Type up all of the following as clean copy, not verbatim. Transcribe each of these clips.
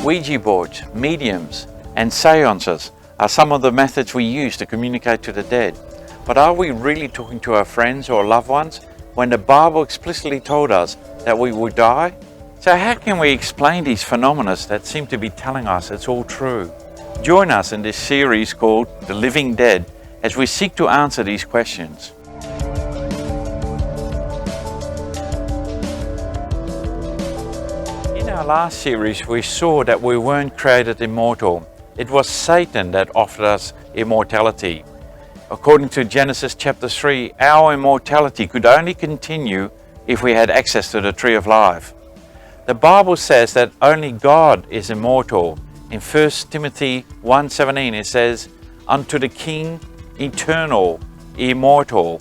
Ouija boards, mediums, and seances are some of the methods we use to communicate to the dead. But are we really talking to our friends or loved ones when the Bible explicitly told us that we would die? So how can we explain these phenomena that seem to be telling us it's all true? Join us in this series called The Living Dead as we seek to answer these questions. In our last series, we saw that we weren't created immortal. It was Satan that offered us immortality. According to Genesis chapter 3, our immortality could only continue if we had access to the tree of life. The Bible says that only God is immortal. In 1 Timothy 1:17 it says, "Unto the King, eternal, immortal."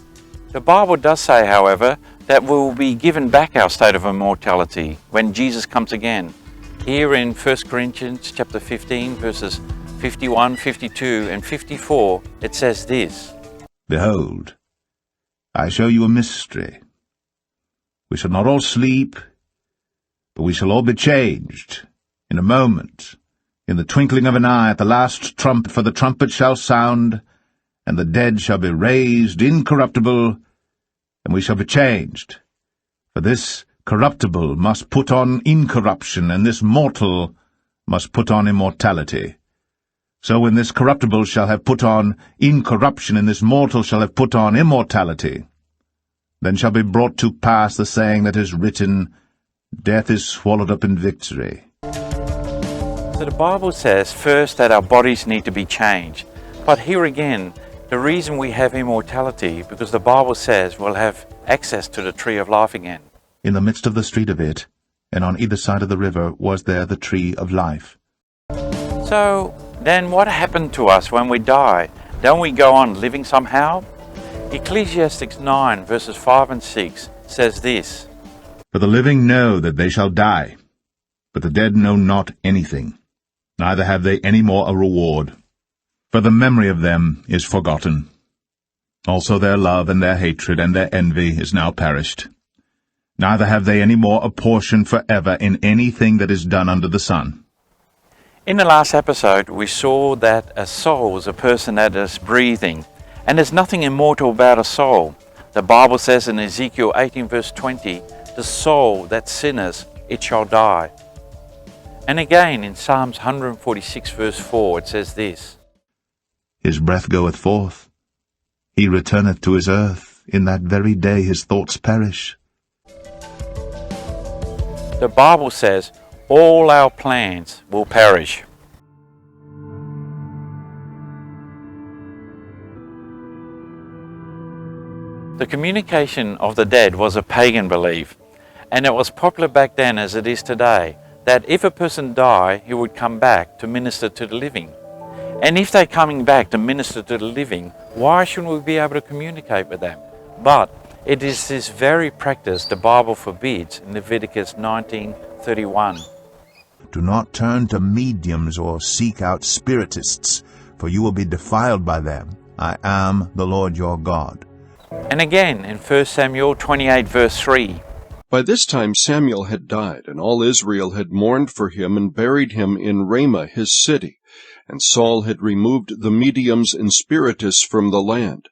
The Bible does say, however, that we will be given back our state of immortality when Jesus comes again. Here in 1 Corinthians chapter 15 verses 51, 52 and 54, it says this, "Behold, I show you a mystery. We shall not all sleep, but we shall all be changed in a moment, in the twinkling of an eye, at the last trumpet, for the trumpet shall sound, and the dead shall be raised incorruptible, and we shall be changed. For this corruptible must put on incorruption, and this mortal must put on immortality. So when this corruptible shall have put on incorruption, and this mortal shall have put on immortality, then shall be brought to pass the saying that is written, Death is swallowed up in victory." So the Bible says first that our bodies need to be changed. But here again, the reason we have immortality, because the Bible says we'll have access to the tree of life again. In the midst of the street of it, and on either side of the river, was there the tree of life. So then what happened to us when we die? Don't we go on living somehow? Ecclesiastes 9 verses 5 and 6 says this, "For the living know that they shall die, but the dead know not anything, neither have they any more a reward. For the memory of them is forgotten. Also their love and their hatred and their envy is now perished. Neither have they any more a portion forever in anything that is done under the sun." In the last episode, we saw that a soul is a person that is breathing, and there's nothing immortal about a soul. The Bible says in Ezekiel 18 verse 20, "The soul that sinneth, it shall die." And again in Psalms 146 verse 4, it says this, "His breath goeth forth, he returneth to his earth, in that very day his thoughts perish." The Bible says all our plans will perish. The communication of the dead was a pagan belief, and it was popular back then as it is today, that if a person died, he would come back to minister to the living. And if they're coming back to minister to the living, why shouldn't we be able to communicate with them? But it is this very practice the Bible forbids in Leviticus 19:31. "Do not turn to mediums or seek out spiritists, for you will be defiled by them. I am the Lord your God." And again in 1 Samuel 28 verse 3. By this time Samuel had died, and all Israel had mourned for him and buried him in Ramah his city. And Saul had removed the mediums and spiritists from the land.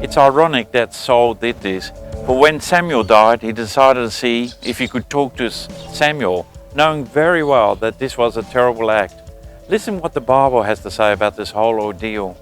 It's ironic that Saul did this, for when Samuel died, he decided to see if he could talk to Samuel, knowing very well that this was a terrible act. Listen what the Bible has to say about this whole ordeal.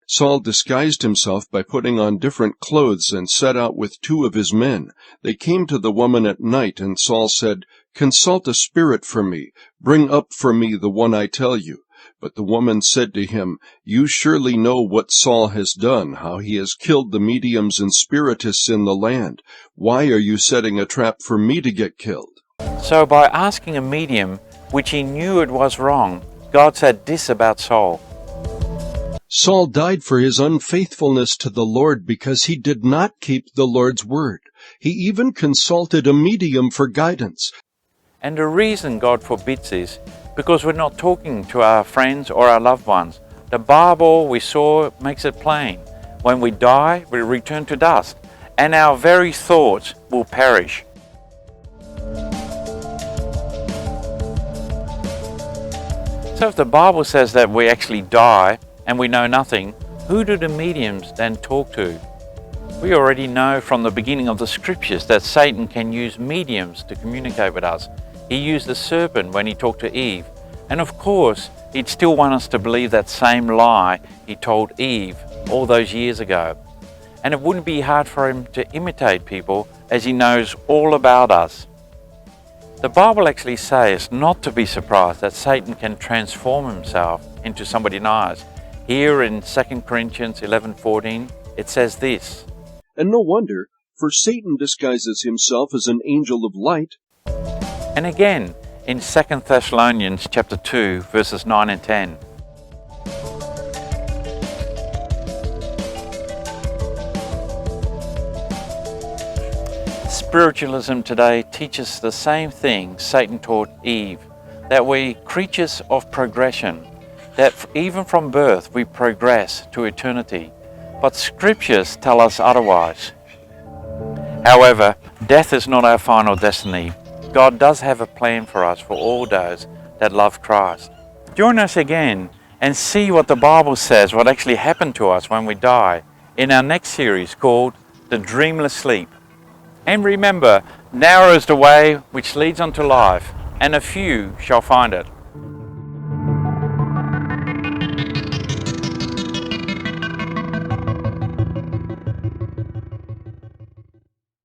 Saul disguised himself by putting on different clothes and set out with 2 of his men. They came to the woman at night, and Saul said, "Consult a spirit for me. Bring up for me the one I tell you." But the woman said to him, "You surely know what Saul has done, how he has killed the mediums and spiritists in the land. Why are you setting a trap for me to get killed?" So by asking a medium, which he knew it was wrong, God said this about Saul. Saul died for his unfaithfulness to the Lord because he did not keep the Lord's word. He even consulted a medium for guidance. And the reason God forbids this, because we're not talking to our friends or our loved ones. The Bible, we saw, makes it plain. When we die, we return to dust, and our very thoughts will perish. So if the Bible says that we actually die and we know nothing, who do the mediums then talk to? We already know from the beginning of the scriptures that Satan can use mediums to communicate with us. He used the serpent when he talked to Eve. And of course, he'd still want us to believe that same lie he told Eve all those years ago. And it wouldn't be hard for him to imitate people as he knows all about us. The Bible actually says not to be surprised that Satan can transform himself into somebody nice. Here in 2 Corinthians 11:14, it says this, And no wonder, for Satan disguises himself as an angel of light. and again in 2 Thessalonians chapter 2, verses 9 and 10. Spiritualism today teaches the same thing Satan taught Eve, that we're creatures of progression, that even from birth we progress to eternity. But scriptures tell us otherwise. However, death is not our final destiny. God does have a plan for us for all those that love Christ. Join us again and see what the Bible says, what actually happened to us when we die, in our next series called The Dreamless Sleep. And remember, narrow is the way which leads unto life, and a few shall find it.